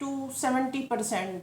to 70%,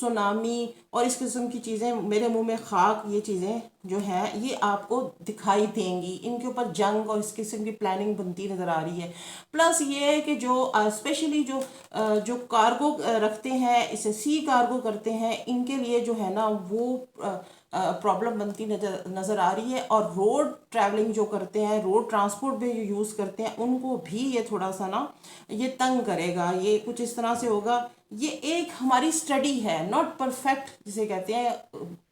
tsunami اور اس قسم کی چیزیں، میرے منہ میں خاک، یہ چیزیں جو ہیں یہ آپ کو دکھائی دیں گی. ان کے اوپر جنگ اور اس قسم کی پلاننگ بنتی نظر آ رہی ہے. پلس یہ ہے کہ جو اسپیشلی جو کارگو رکھتے ہیں، اسے سی کارگو کرتے ہیں، ان کے لیے جو ہے نا وہ پرابلم بنتی نظر آ رہی ہے. اور روڈ ٹریولنگ جو کرتے ہیں، روڈ ٹرانسپورٹ بھی جو یوز کرتے ہیں، ان کو بھی یہ تھوڑا سا نا یہ تنگ کرے گا. یہ کچھ اس طرح سے ہوگا. یہ ایک ہماری اسٹڈی ہے، ناٹ پرفیکٹ جسے کہتے ہیں.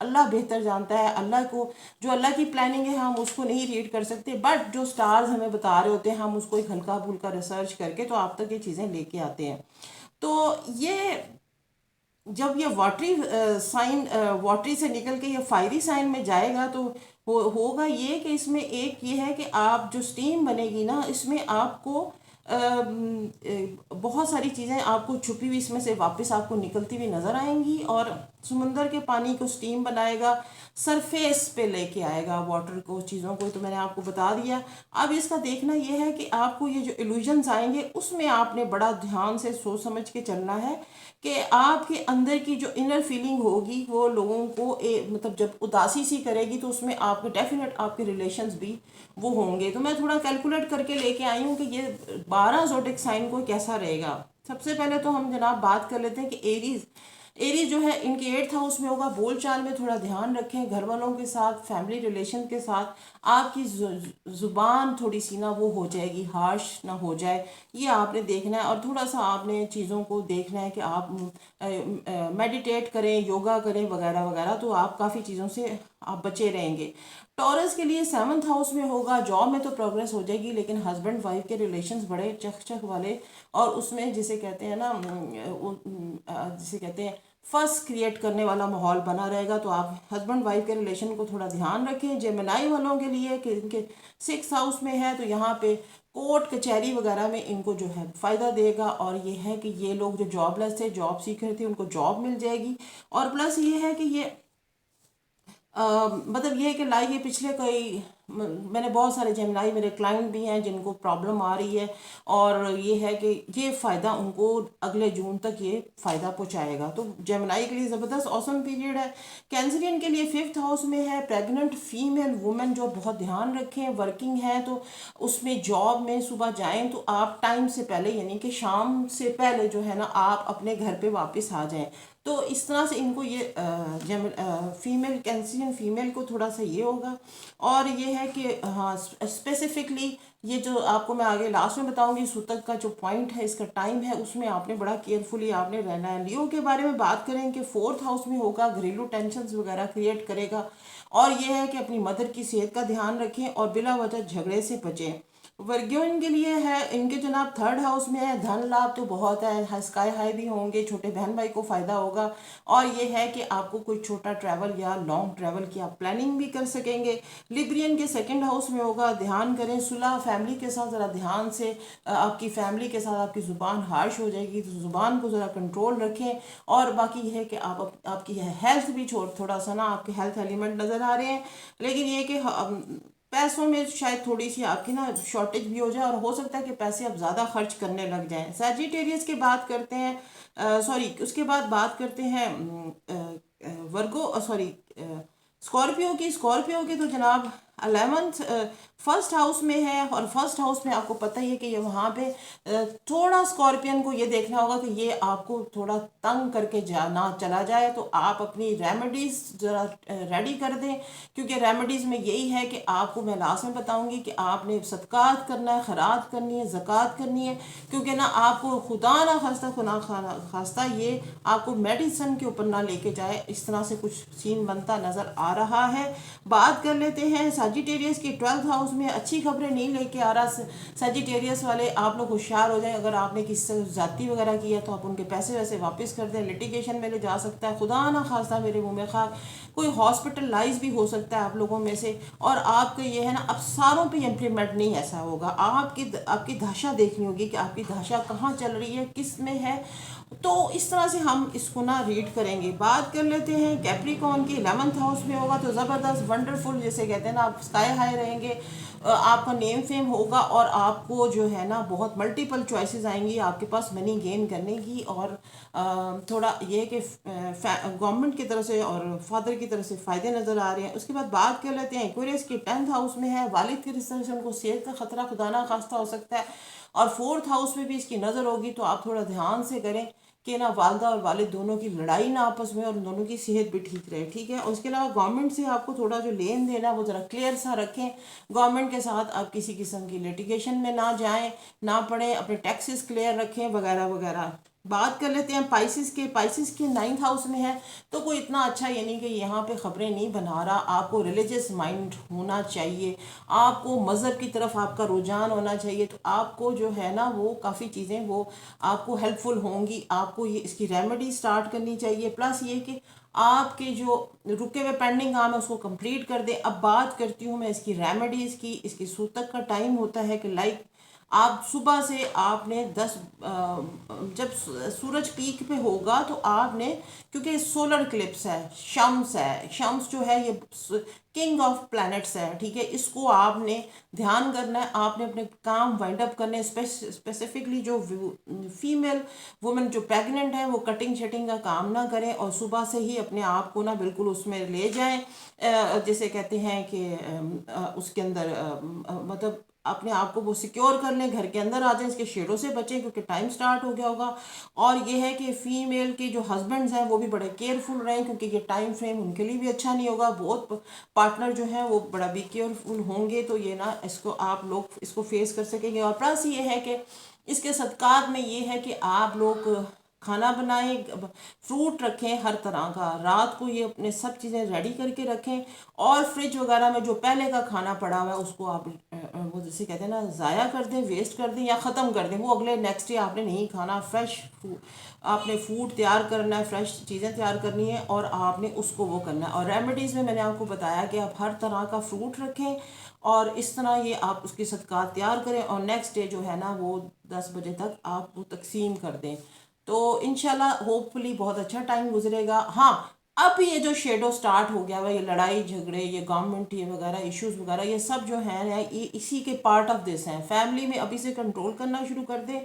اللہ بہتر جانتا ہے. اللہ کو جو اللہ کی پلاننگ ہے ہم اس کو نہیں ریڈ کر سکتے، بٹ جو سٹارز ہمیں بتا رہے ہوتے ہیں ہم اس کو ایک ہلکا پھلکا ریسرچ کر کے تو آپ تک یہ چیزیں لے کے آتے ہیں. تو یہ جب یہ واٹری سائن، واٹری سے نکل کے یہ فائری سائن میں جائے گا تو ہوگا یہ کہ اس میں ایک یہ ہے کہ آپ جو سٹیم بنے گی نا، اس میں آپ کو بہت ساری چیزیں آپ کو چھپی ہوئی اس میں سے واپس آپ کو نکلتی ہوئی نظر آئیں گی. اور سمندر کے پانی کو سٹیم بنائے گا، سرفیس پہ لے کے آئے گا واٹر کو، چیزوں کو. تو میں نے آپ کو بتا دیا. اب اس کا دیکھنا یہ ہے کہ آپ کو یہ جو ایلوژنز آئیں گے اس میں آپ نے بڑا دھیان سے سوچ سمجھ کے چلنا ہے کہ آپ کے اندر کی جو انر فیلنگ ہوگی وہ لوگوں کو مطلب جب اداسی سی کرے گی تو اس میں آپ کے ڈیفینیٹ آپ کے ریلیشنز بھی وہ ہوں گے. تو میں تھوڑا کیلکولیٹ کر کے لے کے آئی ہوں کہ یہ 12 زوڈک سائن کو کیسا رہے گا. سب سے پہلے تو ہم جناب بات کر لیتے ہیں کہ ایریز جو ہے ان کے 8th ہاؤس میں ہوگا. بول چال میں تھوڑا دھیان رکھیں، گھر والوں کے ساتھ، فیملی ریلیشن کے ساتھ. آپ کی زبان تھوڑی سی نا وہ ہو جائے گی، ہارش نہ ہو جائے، یہ آپ نے دیکھنا ہے. اور تھوڑا سا آپ نے چیزوں کو دیکھنا ہے کہ آپ میڈیٹیٹ کریں، یوگا کریں وغیرہ وغیرہ، تو آپ کافی چیزوں سے آپ بچے رہیں گے. ٹورس کے لیے 7th ہاؤس میں ہوگا. جاب میں تو پروگریس ہو جائے گی، لیکن ہسبینڈ وائف کے ریلیشنز بڑے چک چک والے، اور اس میں جسے کہتے ہیں نا جسے کہتے ہیں فس کریٹ کرنے والا ماحول بنا رہے گا. تو آپ ہسبینڈ وائف کے ریلیشن کو تھوڑا دھیان رکھیں. جیمنائی والوں کے لیے کہ ان کے 6th ہاؤس میں ہے تو یہاں پہ کورٹ کچہری وغیرہ میں ان کو جو ہے فائدہ دے گا. اور یہ ہے کہ یہ لوگ جو جاب لیس تھے، جاب سیکر تھے، ان کو جاب مل جائے گی. اور پلس یہ ہے کہ یہ مطلب یہ ہے کہ یہ پچھلے کوئی میں نے بہت سارے جیمنائی میرے کلائنٹ بھی ہیں جن کو پرابلم آ رہی ہے، اور یہ ہے کہ یہ فائدہ ان کو اگلے جون تک یہ فائدہ پہنچائے گا. تو جیمنائی کے لیے زبردست اوسم پیریڈ ہے. کینسرین کے لیے 5th ہاؤس میں ہے. پریگننٹ فیمیل وومن جو بہت دھیان رکھیں، ورکنگ ہے تو اس میں جاب میں صبح جائیں تو آپ ٹائم سے پہلے یعنی کہ شام سے پہلے جو ہے نا آپ اپنے گھر پہ واپس آ جائیں. تو اس طرح سے ان کو یہ فیمیل کینسرین فیمیل کو تھوڑا سا یہ ہوگا. اور یہ ہے کہ ہاں اسپیسیفکلی یہ جو آپ کو میں آگے لاسٹ میں بتاؤں گی، سوتک کا جو پوائنٹ ہے، اس کا ٹائم ہے، اس میں آپ نے بڑا کیئرفلی آپ نے رہنا ہے. لیو کے بارے میں بات کریں کہ 4th ہاؤس میں ہوگا، گھریلو ٹینشنز وغیرہ کریٹ کرے گا. اور یہ ہے کہ اپنی مدر کی صحت کا دھیان رکھیں اور بلا وجہ جھگڑے سے بچیں. ورگیو ان کے لیے ہے، ان کے جناب 3rd ہاؤس میں ہے. دھن لابھ تو بہت ہے، اسکائی ہائی بھی ہوں گے، چھوٹے بہن بھائی کو فائدہ ہوگا. اور یہ ہے کہ آپ کو کوئی چھوٹا ٹریول یا لانگ ٹریول کی آپ پلاننگ بھی کر سکیں گے. لیبرین کے 2nd ہاؤس میں ہوگا. دھیان کریں صلح، فیملی کے ساتھ ذرا دھیان سے، آپ کی فیملی کے ساتھ آپ کی زبان ہارش ہو جائے گی تو زبان کو ذرا کنٹرول رکھیں. اور باقی یہ ہے کہ آپ کی ہیلتھ بھی تھوڑا سا نا آپ کے ہیلتھ ایلیمنٹ نظر آ رہے ہیں. لیکن یہ کہ پیسوں میں شاید تھوڑی سی آپ کی نا شارٹیج بھی ہو جائے، اور ہو سکتا ہے کہ پیسے آپ زیادہ خرچ کرنے لگ جائیں. سیجیٹیریس کی بات کرتے ہیں، اس کے بعد بات کرتے ہیں اسکارپیو کی تو جناب 11th 1st ہاؤس میں ہے. اور 1st ہاؤس میں آپ کو پتہ ہی ہے کہ یہ وہاں پہ تھوڑا اسکارپین کو یہ دیکھنا ہوگا کہ یہ آپ کو تھوڑا تنگ کر کے نہ چلا جائے. تو آپ اپنی ریمیڈیز ذرا ریڈی کر دیں، کیونکہ ریمیڈیز میں یہی ہے کہ آپ کو میں لاسٹ میں بتاؤں گی کہ آپ نے صدقات کرنا ہے، خیرات کرنی ہے، زکوٰۃ کرنی ہے. کیونکہ نا آپ کو خدا نہ خواستہ یہ آپ کو میڈیسن کے اوپر نہ لے کے جائے. اس طرح سے کچھ سین بنتا نظر آ رہا ہے. بات کر لیتے ہیں سیجیٹیریس کی 12th ہاؤس میں. اچھی خبریں نہیں لے کے آ رہا سیجیٹیریس والے. آپ لوگ ہوشیار ہو جائیں. اگر آپ نے کسی سے زیادتی وغیرہ کی ہے تو آپ ان کے پیسے ویسے واپس کر دیں. لٹیگیشن میں لے جا سکتا ہے، خدا نہ خواستہ میرے منہ میں خاک، کوئی ہاسپٹلائز بھی ہو سکتا ہے آپ لوگوں میں سے. اور آپ کا یہ ہے نا اب ساروں پہ امپلیمنٹ نہیں ایسا ہوگا. آپ کی دھاشا دیکھنی ہوگی کہ آپ کی دھاشا کہاں چل رہی ہے، کس میں ہے. تو اس طرح سے ہم اس کو نا ریڈ کریں گے. بات کر لیتے ہیں کیپریکون کی 11th ہاؤس میں ہوگا تو زبردست ونڈرفل جیسے کہتے ہیں نا آپ اسکائی ہائی رہیں گے. آپ کا نیم فیم ہوگا اور آپ کو جو ہے نا بہت ملٹیپل چوائسیز آئیں گی آپ کے پاس منی گین کرنے کی. اور تھوڑا یہ کہ گورنمنٹ کی طرف سے اور فادر کی طرف سے فائدے نظر آ رہے ہیں. اس کے بعد بات کر لیتے ہیں ایکویریس کی 10th ہاؤس میں ہے. والد کی طرف سے ان کو صحت کا خطرہ خدا نہ خواستہ ہو سکتا ہے. اور 4th ہاؤس میں بھی اس کی نظر ہوگی تو آپ تھوڑا دھیان سے کریں کہ نا والدہ اور والد دونوں کی لڑائی نہ آپس میں اور دونوں کی صحت بھی ٹھیک رہے. ٹھیک ہے. اور اس کے علاوہ گورنمنٹ سے آپ کو تھوڑا جو لین دین ہے وہ ذرا کلیئر سا رکھیں. گورنمنٹ کے ساتھ آپ کسی قسم کی لیٹیگیشن میں نہ جائیں نہ پڑیں. اپنے ٹیکسز کلیئر رکھیں وغیرہ وغیرہ. بات کر لیتے ہیں پائسس کے. پائسس کے 9th ہاؤس میں ہے تو کوئی اتنا اچھا یہ نہیں کہ یہاں پہ خبریں نہیں بنا رہا. آپ کو ریلیجس مائنڈ ہونا چاہیے. آپ کو مذہب کی طرف آپ کا رجحان ہونا چاہیے. تو آپ کو جو ہے نا وہ کافی چیزیں وہ آپ کو ہیلپ فل ہوں گی. آپ کو یہ اس کی ریمیڈی سٹارٹ کرنی چاہیے. پلس یہ کہ آپ کے جو رکے ہوئے پینڈنگ کام ہے اس کو کمپلیٹ کر دیں. اب بات کرتی ہوں میں اس کی ریمیڈیز کی. اس کی سوتک کا ٹائم ہوتا ہے کہ لائک آپ صبح سے آپ نے جب سورج پیک پہ ہوگا تو آپ نے کیونکہ سولر کلپس ہے شمس ہے. شمس جو ہے یہ کنگ آف پلانٹس ہے. ٹھیک ہے. اس کو آپ نے دھیان کرنا ہے. آپ نے اپنے کام وائنڈ اپ کرنے اسپیسیفکلی جو فیمیل وومن جو پریگننٹ ہیں وہ کٹنگ شٹنگ کا کام نہ کریں اور صبح سے ہی اپنے آپ کو نا بالکل اس میں لے جائیں. جیسے کہتے ہیں کہ اس کے اندر مطلب اپنے آپ کو وہ سیکیور کر لیں. گھر کے اندر آ جائیں. اس کے شیڈوں سے بچیں کیونکہ ٹائم سٹارٹ ہو گیا ہوگا. اور یہ ہے کہ فیمیل کے جو ہسبینڈز ہیں وہ بھی بڑے کیئرفل رہیں کیونکہ یہ ٹائم فریم ان کے لیے بھی اچھا نہیں ہوگا. بہت پارٹنر جو ہیں وہ بڑا بھی کیئرفل ہوں گے تو یہ نا اس کو آپ لوگ اس کو فیس کر سکیں گے. اور پلس یہ ہے کہ اس کے صدقات میں یہ ہے کہ آپ لوگ کھانا بنائیں. فروٹ رکھیں ہر طرح کا. رات کو یہ اپنے سب چیزیں ریڈی کر کے رکھیں. اور فریج وغیرہ میں جو پہلے کا کھانا پڑا ہوا ہے اس کو آپ وہ جسے کہتے ہیں نا ضائع کر دیں ویسٹ کر دیں یا ختم کر دیں. وہ اگلے نیکسٹ ڈے آپ نے نہیں کھانا. فریش آپ نے فوڈ تیار کرنا ہے. فریش چیزیں تیار کرنی ہے اور آپ نے اس کو وہ کرنا ہے. اور ریمیڈیز میں نے آپ کو بتایا کہ آپ ہر طرح کا فروٹ رکھیں اور اس طرح یہ آپ اس کی صدقات تیار کریں اور نیکسٹ ڈے جو ہے نا وہ 10 بجے تک آپ وہ تقسیم کر دیں. تو انشاءاللہ ہوپ فلی بہت اچھا ٹائم گزرے گا. ہاں اب یہ جو شیڈو سٹارٹ ہو گیا ہوا یہ لڑائی جھگڑے یہ گورنمنٹ یہ وغیرہ ایشوز وغیرہ یہ سب جو ہیں یہ اسی کے پارٹ آف دس ہیں. فیملی میں ابھی سے کنٹرول کرنا شروع کر دیں.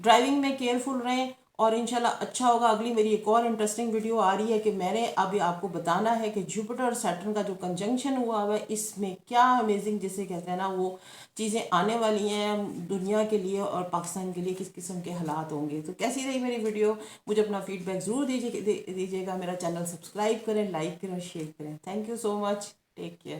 ڈرائیونگ میں کیئرفل رہیں اور انشاءاللہ اچھا ہوگا. اگلی میری ایک اور انٹرسٹنگ ویڈیو آ رہی ہے کہ میں نے ابھی آپ کو بتانا ہے کہ جوپیٹر اور سیٹرن کا جو کنجنکشن ہوا ہوا ہے اس میں کیا امیزنگ جسے کہتے ہیں نا وہ چیزیں آنے والی ہیں دنیا کے لیے اور پاکستان کے لیے کس قسم کے حالات ہوں گے. تو کیسی رہی میری ویڈیو مجھے اپنا فیڈ بیک ضرور دیجیے گا. میرا چینل سبسکرائب کریں لائک کریں اور شیئر کریں. Thank you so much. Take care.